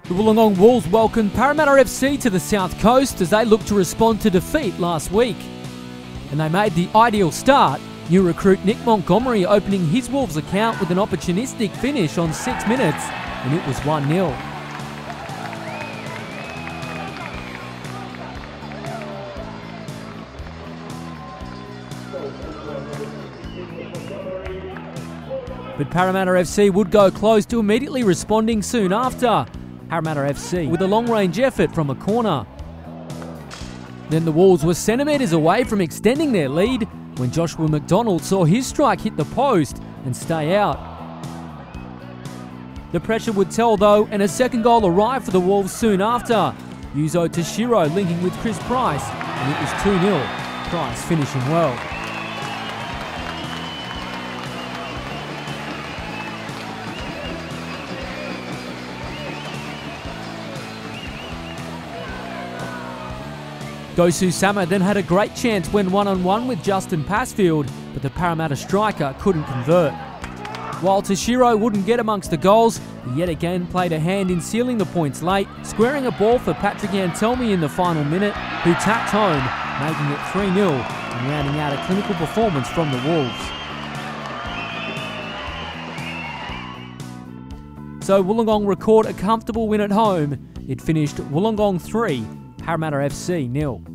The Wollongong Wolves welcomed Parramatta FC to the South Coast as they looked to respond to defeat last week. And they made the ideal start, new recruit Nick Montgomery opening his Wolves account with an opportunistic finish on 6 minutes, and it was 1-0. But Parramatta FC would go close to immediately responding soon after. Parramatta FC with a long-range effort from a corner. Then the Wolves were centimetres away from extending their lead when Joshua McDonald saw his strike hit the post and stay out. The pressure would tell though, and a second goal arrived for the Wolves soon after. Yuzo Toshiro linking with Chris Price, and it was 2-0. Price finishing well. Gosu Sama then had a great chance when one-on-one with Justin Passfield, but the Parramatta striker couldn't convert. While Toshiro wouldn't get amongst the goals, he yet again played a hand in sealing the points late, squaring a ball for Patrick Antelmi in the final minute, who tapped home, making it 3-0 and rounding out a clinical performance from the Wolves. So Wollongong record a comfortable win at home. It finished Wollongong 3, Parramatta FC 0.